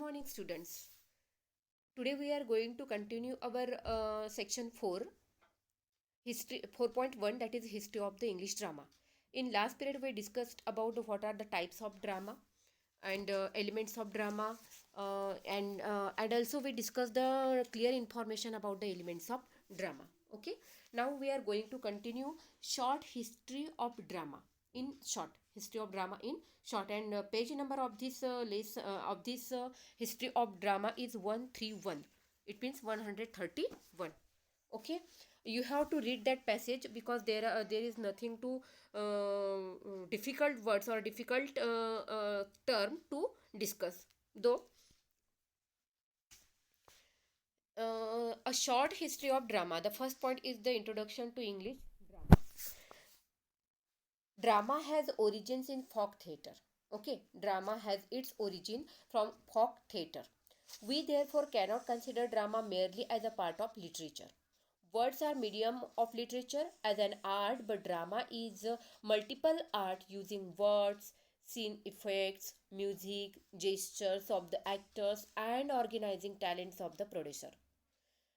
morning, students. Today we are going to continue our section 4, history 4.1, that is history of the English drama. In last period we discussed about what are the types of drama and elements of drama, and also we discussed the clear information about the elements of drama. Okay, now we are going to continue short history of drama in short. History of drama in short, and page number of this history of drama is 131. It means 131. Okay, you have to read that passage because there is nothing to difficult words or difficult term to discuss, though. A short history of drama. The first point is the introduction to English drama. Drama has origins in folk theatre. Okay, drama has its origin from folk theatre. We therefore cannot consider drama merely as a part of literature. Words are medium of literature as an art, but drama is multiple art using words, scene effects, music, gestures of the actors, and organizing talents of the producer.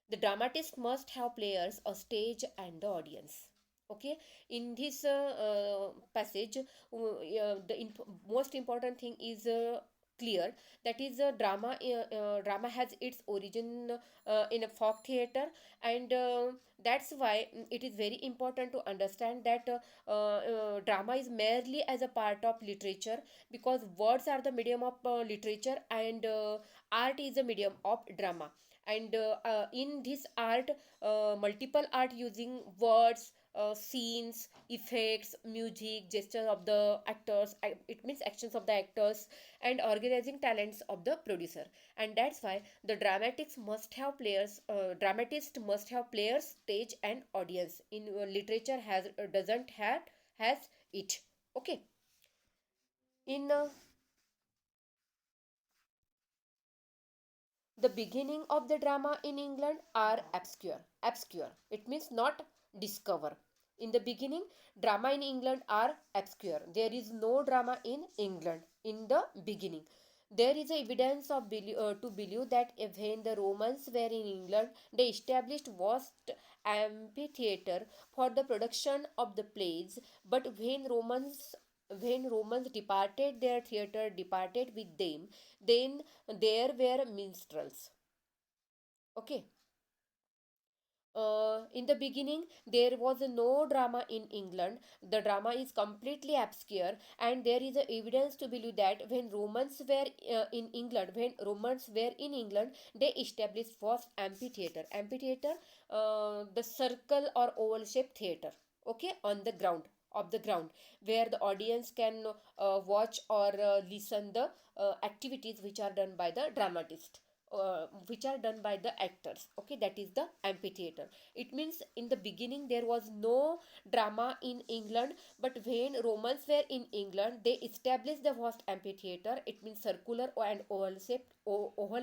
The dramatist must have players, a stage, and the audience. Okay, in this passage, most important thing is clear, that is drama has its origin in a folk theater, and that's why it is very important to understand that drama is merely as a part of literature, because words are the medium of literature, and art is a medium of drama. And in this art, multiple art using words, scenes, effects, music, gestures of the actors, it means actions of the actors, and organizing talents of the producer. And that's why the dramatist must have players, stage, and audience. In literature has doesn't have has it. Okay, in the beginning of the drama in England are obscure. Obscure. It means not discover. In the beginning, drama in England are obscure. There is no drama in England in the beginning. There is evidence to believe that when the Romans were in England, they established vast amphitheatre for the production of the plays. But when Romans departed, their theatre departed with them. Then there were minstrels. Okay. In the beginning, there was no drama in England. The drama is completely obscure, and there is evidence to believe that when Romans were in England, they established first amphitheater. Amphitheater, the circle or oval-shaped theater. Okay, on the ground of the ground, where the audience can watch or listen the activities which are done by the dramatist, which are done by the actors. Okay, that is the amphitheater. It means in the beginning there was no drama in England, but when Romans were in England, they established the vast amphitheater. It means circular and oval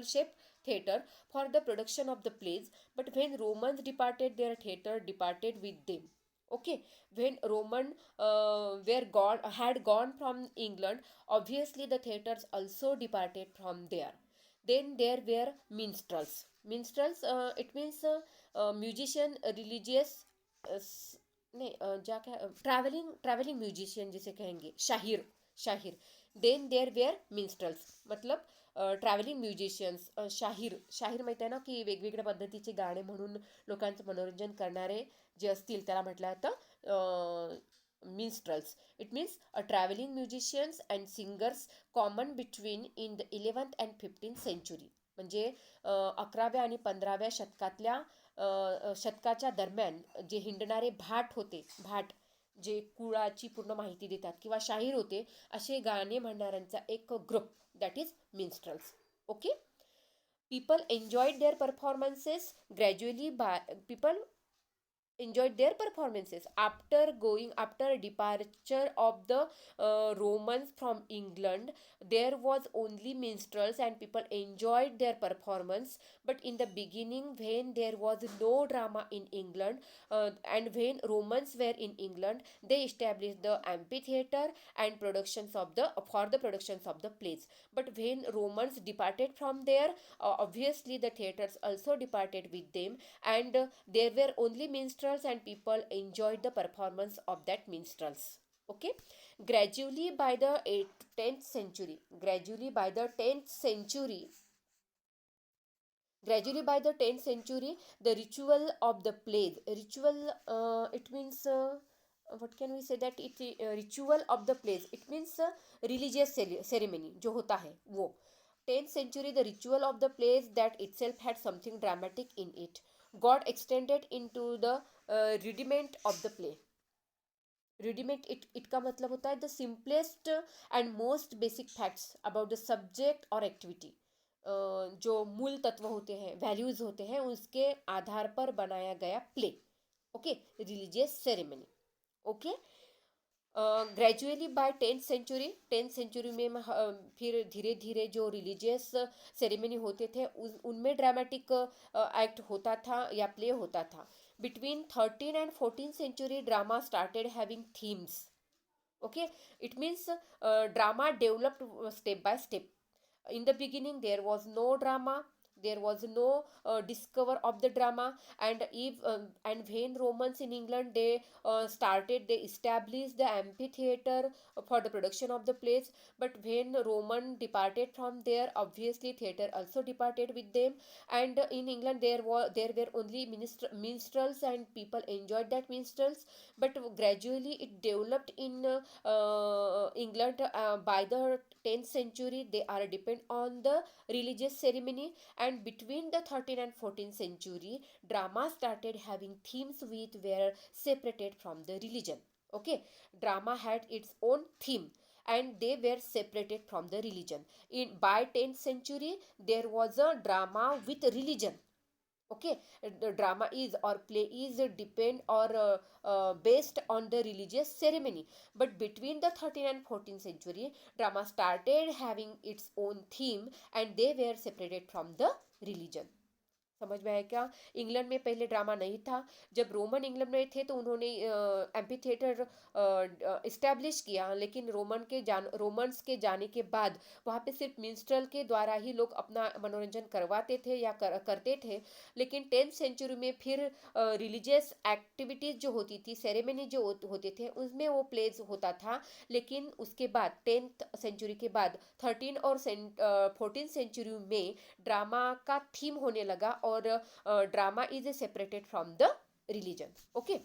shaped theater for the production of the plays. But when Romans departed, their theater departed with them. Okay, when Roman were gone had gone from England, obviously the theaters also departed from there. Then there were minstrels. Minstrels, it means musician, religious, नहीं जा क्या travelling musician जिसे कहेंगे, shahir. Shahir. Then there were minstrels, मतलब travelling musicians. शाहीर माहिती आहे ना, की वेगवेगळ्या पद्धतीचे गाणे म्हणून लोकांचं मनोरंजन करणारे जे असतील त्याला म्हटलं जातं minstrels. It means a traveling musicians and singers common between in the 11th and 15th century. म्हणजे 11व्या आणि 15व्या शतकाच्या दरम्यान जे हिंडणारे भाट होते, भाट जे कुळाची पूर्ण माहिती देतात किंवा शाहीर होते, असे गाणे म्हणणाऱ्यांचा एक ग्रुप, that is minstrels. Okay, people enjoyed their performances gradually by people enjoyed their performances after departure of the Romans from England. There was only minstrels and people enjoyed their performance. But in the beginning, when there was no drama in England, and when Romans were in England, they established the amphitheater and productions of the for the productions of the plays. But when Romans departed from there, obviously the theaters also departed with them, and there were only minstrels and people enjoyed the performance of that minstrels. Okay, gradually by the 8th 10th century, gradually by the 10th century, the ritual of the plays, ritual, it means, what can we say, that it ritual of the plays, it means religious ceremony जो होता है वो. 10th century, the ritual of the plays that itself had something dramatic in it, got extended into the rudiment of the play. Rudiment, it का मतलब होता है the simplest and most basic facts about the subject or activity. जो मूल तत्व होते हैं, values होते हैं, उसके आधार पर बनाया गया play. Okay, religious ceremony. Okay, gradually by 10th century में फिर धीरे धीरे जो रिलीजियस सेरेमनी होते थे उनमें ड्रामेटिक एक्ट होता था या प्ले होता था. Between 13th and 14th century, drama started having themes. Okay, it means drama developed step by step. In the beginning, there was no drama, there was no discover of the drama. And if and when Romans in England, they established the amphitheater for the production of the plays. But when Roman departed from there, obviously theater also departed with them. And in England, there were only minstrels and people enjoyed that minstrels. But gradually it developed in England. By the 10th century, they are depend on the religious ceremony. And between the 13th and 14th century, drama started having themes which were separated from the religion. Okay, drama had its own theme and they were separated from the religion. In by 10th century, there was a drama with religion. Okay, the drama is or play is depend or based on the religious ceremony. But between the 13th and 14th century, drama started having its own theme and they were separated from the religion. समझ में आया क्या? England में पहले drama नहीं था. जब Roman England में थे तो उन्होंने एम्पी थिएटर इस्टेब्लिश किया, लेकिन रोमन्स के जाने के बाद वहाँ पे सिर्फ मिंस्ट्रल के द्वारा ही लोग अपना मनोरंजन करवाते थे या करते थे. लेकिन 10th सेंचुरी में फिर रिलीजियस एक्टिविटीज़ जो होती थी, सेरेमनी जो होते थे, उसमें वो प्लेज होता था. लेकिन उसके बाद 10th सेंचुरी के बाद 13 और 14th सेंचुरी में ड्रामा का थीम होने लगा और drama is separated from the religion. Okay,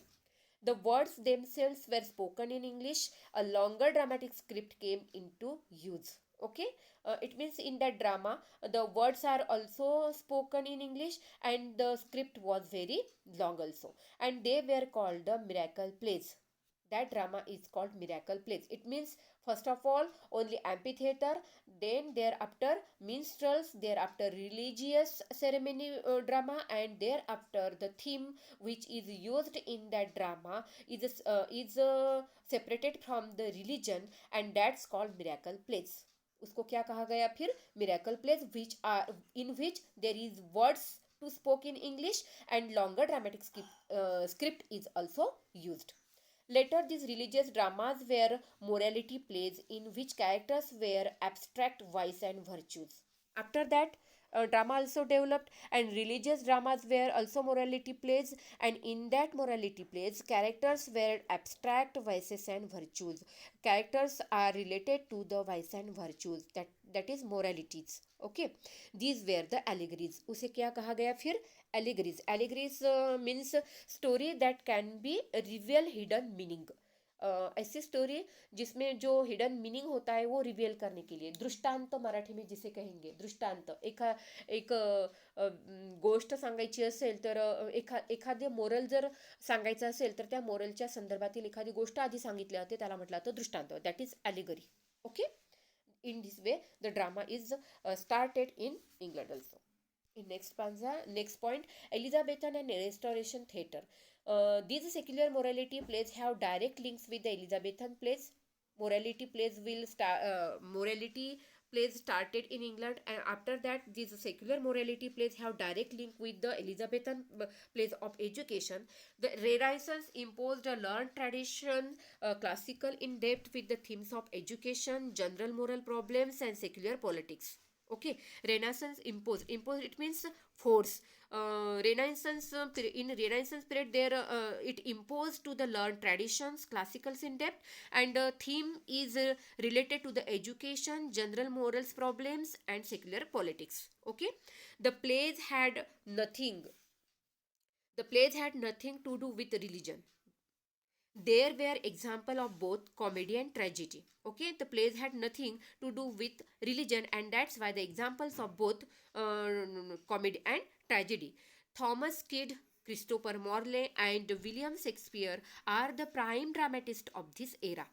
the words themselves were spoken in English. A longer dramatic script came into use. Okay, it means in that drama the words are also spoken in English and the script was very long also, and they were called the miracle plays. That drama is called miracle plays. It means first of all only amphitheater, then thereafter minstrels, thereafter religious ceremony drama, and thereafter the theme which is used in that drama is separated from the religion, and that's called miracle plays. उसको क्या कहा गया फिर? miracle plays, which are in which there is words to spoke in English and longer dramatic script is also used. Later, these religious dramas were morality plays in which characters were abstract vice and virtues. After that, drama also developed, and religious dramas were also morality plays, and in that morality plays, characters were abstract vices and virtues. Characters are related to the vice and virtues, that is moralities. Okay, these were the allegories. उसे क्या कहा गया फिर? Allegories. Allegories means story that can be reveal hidden meaning. ऐसी story जिसमें जो hidden meaning होता है वो रिव्हील करने के लिए. दृष्टांत मराठी में जिसे कहेंगे दृष्टांत. एक गोष्ट सांगायची असेल तर एखादे मोरल जर सांगायचं असेल तर त्या मोरलच्या संदर्भातील एखादी गोष्ट आधी सांगितली जाते, त्याला म्हटलं जातं दृष्टांत. That is allegory. Okay, in this way the drama is started in England also. In next point, Elizabethan and Restoration theatre. These secular morality plays have direct links with the Elizabethan plays. Morality plays started in England, and after that, these secular morality plays have direct link with the Elizabethan plays of education. The Renaissance imposed a learned tradition, classical in depth with the themes of education, general moral problems, and secular politics. Okay, Renaissance imposed it means force. In Renaissance period there it imposed to the learned traditions, classicals in depth, and theme is related to the education, general morals problems, and secular politics. Okay, the plays had nothing the plays had nothing to do with religion. There were example of both comedy and tragedy. Okay, the plays had nothing to do with religion, and that's why the examples of both comedy and tragedy. Thomas Kidd, Christopher Morley, and William Shakespeare are the prime dramatists of this era.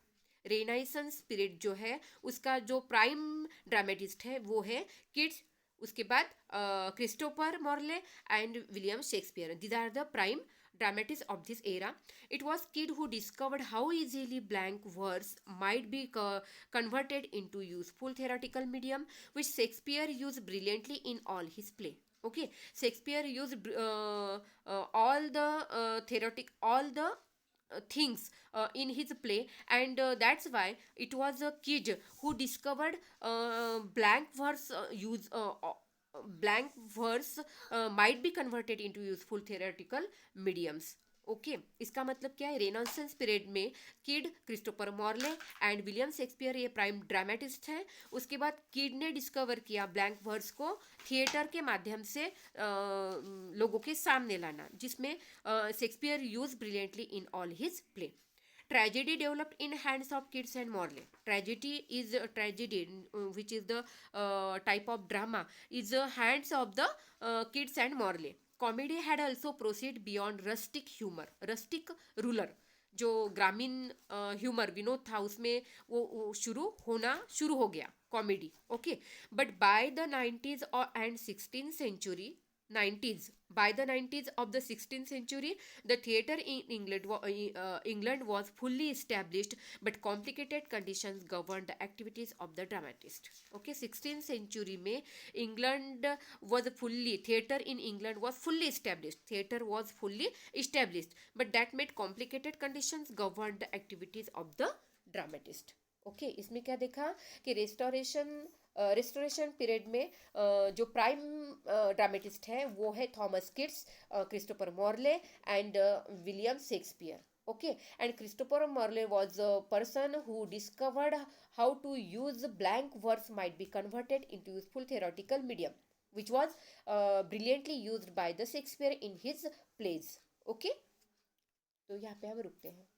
Renaissance period जो है उसका जो prime dramatist है वो है kids, उसके बाद Christopher Marlowe and William Shakespeare. These are the prime dramatists of this era. It was Kidd who discovered how easily blank verse might be converted into useful theoretical medium, which Shakespeare used brilliantly in all his play. Okay, Shakespeare used all the things in his play, and that's why it was a kid who discovered blank verse might be converted into useful theoretical mediums. Okay इसका मतलब क्या है, renaissance period में kid, Christopher Marlowe and William Shakespeare ये prime dramatist हैं. उसके बाद kid ने डिस्कवर किया ब्लैंक वर्ड्स को थिएटर के माध्यम से लोगों के सामने लाना, जिसमें Shakespeare use brilliantly in all his play. Tragedy developed in hands of Kids and Morley. Tragedy, which is the type of drama, is the hands of the Kids and Morley. Comedy had also proceeded beyond rustic humor. Rustic ruler जो ग्रामीण humour Vinod था उसमें वो शुरू हो गया comedy. Okay, but by the 90s and 16th century 90s by the 90s of the 16th century, the theatre in England was fully established, but complicated conditions governed the activities of the dramatist. Okay, 16th century में England was fully theatre in England was fully established. Theatre was fully established, but that made complicated conditions governed the activities of the dramatist. Okay इसमें क्या देखा कि restoration period में जो prime dramatist है वो है Thomas kids, Christopher Marlowe and William Shakespeare. Okay, and Christopher Marlowe was a person who discovered how to use blank verse might be converted into useful theoretical medium, which was brilliantly used by the Shakespeare in his plays. Okay, तो यहाँ पे हम रुकते हैं.